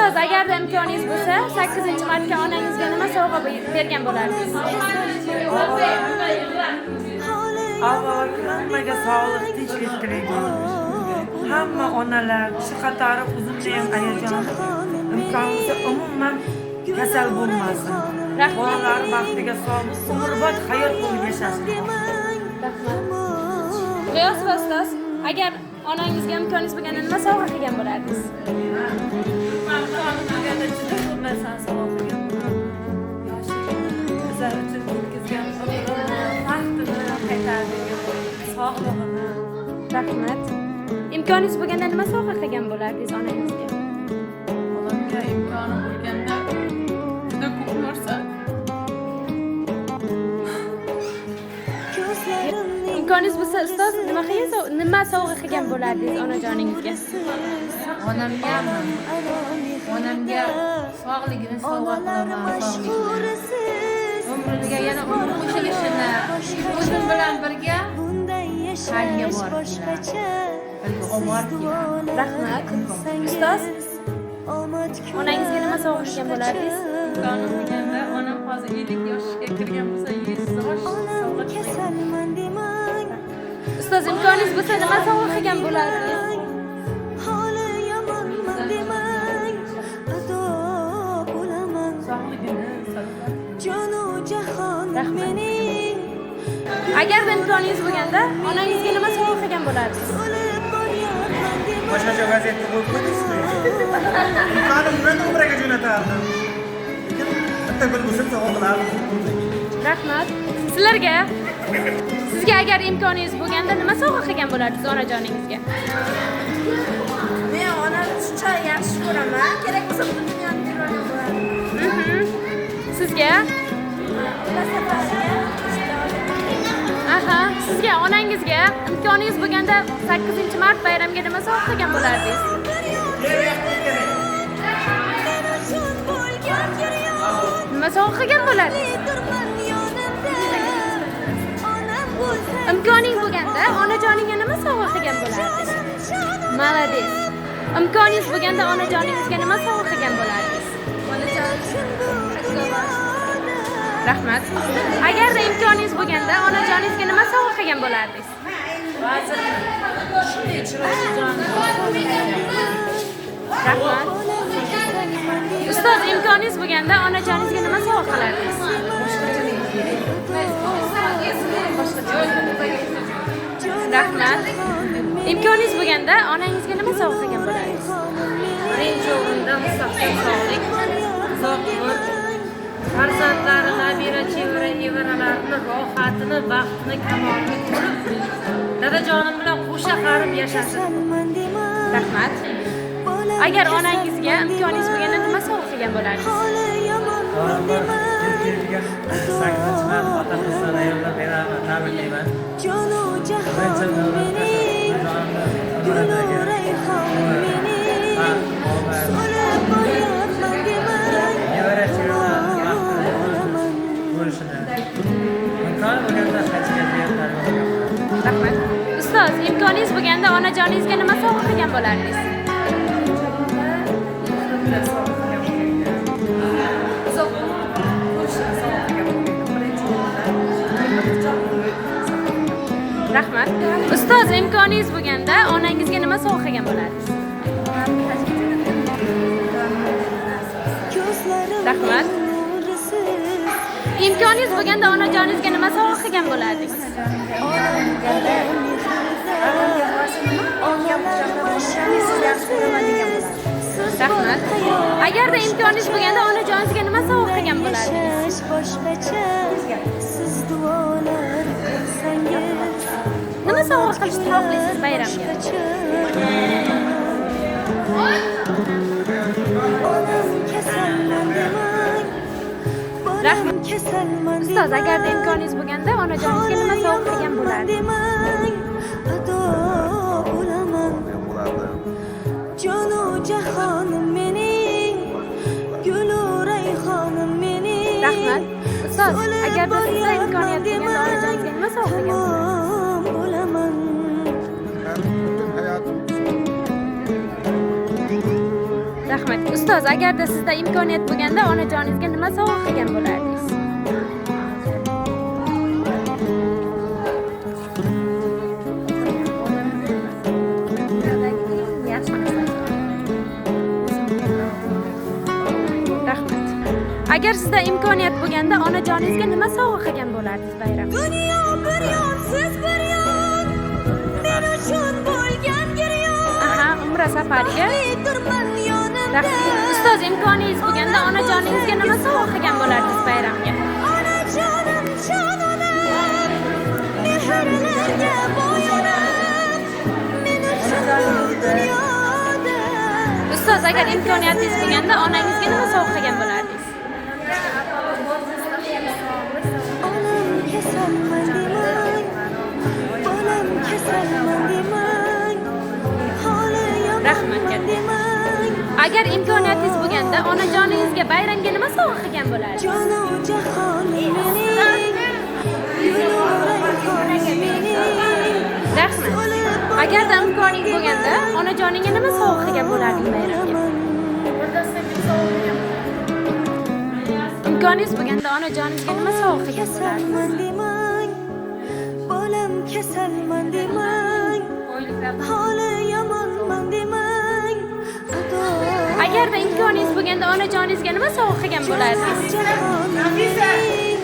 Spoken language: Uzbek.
Ustoz, agarda imkoningiz bo'lsa, 8-martga onangizga nima sovg'a bergan bo'lardingiz? Avval hammaga sog'lik, tinchlik tilayman. Hamma onalar, shu qatori o'zimning ayajon imkonimizda umuman kasal bo'lmasin. Bolalar baxtiga sog'lik, umrbod hayot bo'lib yashashni. G'iyos va ustoz, agar onangizga imkoningiz bo'lganda nima sovg'a qilgan bo'lardingiz? Rahmat. Imkoningiz bo'lganda nima sovg'a qilgan bo'lardingiz onangizga? Onamga imkonim bo'lganda juda ko'p narsa. Imkoningiz bo'lsa, ustoz, nima sovg'a qilgan bo'lardingiz onajoningizga? Onamga sog'ligini sovg'a qilaman, umriga yana umr qo'shilishini, o'zim bilan birga hajga borib Rahmat. Ustoz, onangizga nima sovg'a qilgan bo'lardingiz? imkonim bo'lganda onam hozir 50 yoshga kirgan bo'lsa, 100 sovg'a qilgan. Ustoz, imkoningiz bo'lsa, nima sovg'a qilgan bo'lardingiz? Rahmat. Agarda imkoningiz bo'lganda, onangizga nima sovg'a qilgan bo'lardingiz? Boshqacha vaziyatda bo'lib ketdingizmi? Imkonim bilan umraga jo'natardim. Lekin bitta gul bo'lsa sovg'a qilardim. Rahmat. Sizga agar imkoningiz bo'lganda nima sovg'a qilgan bo'lardingiz onajoningizga? Men onamni shuncha yaxshi ko'raman. Kerak bo'lsa butun dunyoni ko'rgan bo'lardim. Sizga? Aha, sizga onangizga imkoningiz bo'lganda 8-mart bayramiga nima sovg'a qilgan bo'lardingiz? Nima sovg'a qilgan bo'lardingiz? Imkoning bo'lganda onajoningga nima sovg'a qilgan bo'lardingiz? Malades. Imkoningiz bo'lganda onajoningizga nima sovg'a qilgan bo'lardingiz? Rahmat. Agarda imkoningiz bo'lganda onajoningizga nima sovg'a qilgan bo'lardingiz? Rahmat. Ustoz, imkoningiz bo'lganda onajoningizga nima sovg'a qilardingiz? Rahmat. Imkoningiz bo'lganda onangizga nima sovg'a qilgan bo'lardingiz? Birinchi o'rinda mustahkam sog'lik, uzoq umr, farzandlari, nabira, chevara, evaralarini, rohatini, baxtini, kamolini ko'rib, dadajonim bilan qo'sha qarib yashasin. Rahmat. Agar onangizga imkoningiz bo'lganda nima sovg'a qilgan bo'lardingiz? Kelgan 8-mart ota-qizlar ayollar beraman, tabriklayman. Rahmat. Ustoz, imkoningiz bo'lganda onajoningizga nima sovg'a qilgan bo'lardingiz? Rahmat. Ustoz, imkoningiz bo'lganda onangizga nima sovg'a qilgan bo'lardingiz? Rahmat. Imkoningiz bo'lganda onajoningizga nima sovg'a qilgan bo'lardingiz? Rahmat. Agarda imkoningiz bo'lganda onajoningizga nima sovg'a qilgan bo'lardingiz? Nima sovg'a qilishni xohlaysiz bayramga? Rahmat. Ustoz, agarda imkoningiz bo'lganda onajoningizga nima sovg'a qilgan bo'lardingiz? Rahmat. Ustoz, agarda sizda imkoniyat bo'lganda onajoningizga nima sovg'a qilgan bo'lardingiz? Rahmat. Ustoz, agarda sizda imkoniyat bo'lganda onajoningizga nima sovg'a qilgan bo'lardingiz? Rahmat. Agar sizda imkoniyat bo'lganda onajoningizga nima sovg'a qilgan bo'lardingiz bayram? Dunyo bir yon, siz bir yon, men uchun bo'lgan giryon. Aha, umra safariga. Turman yonimda. Rahmat. Ustoz, imkoningiz bo'lganda onajoningizga nima sovg'a qilgan bo'lardingiz bayramga? Onajonim, jononim, mehrlarga bo'yonib, men uchun bu dunyoda. Ustoz, agar imkoniyatingiz bo'lganda onangizga nima sovg'a qilgan bo'lardingiz? Onam kasalman demang, bolam kasalman demang, holi Rahmat, yomonman demang, Agar imkoniyatingiz bo'lganda onajoningizga bayramga nima sovg'a qilgan bo'lardingiz? jonu jahon mening, yo'laring ko'ring mening. Rahmat. Agarda imkoningiz bo'lganda onajoningga nima sovg'a qilgan bo'lardingiz bayramga? Imkoningiz bo'lganda onajoningizga nima sovg'a qilgan bo'lardingiz? Kasalman demang, bolam kasalman demang, holi yomonman demang. Agarda imkoningiz bo'lganda onajoningizga nima sovg'a qilgan bo'lardingiz? Jahon mening,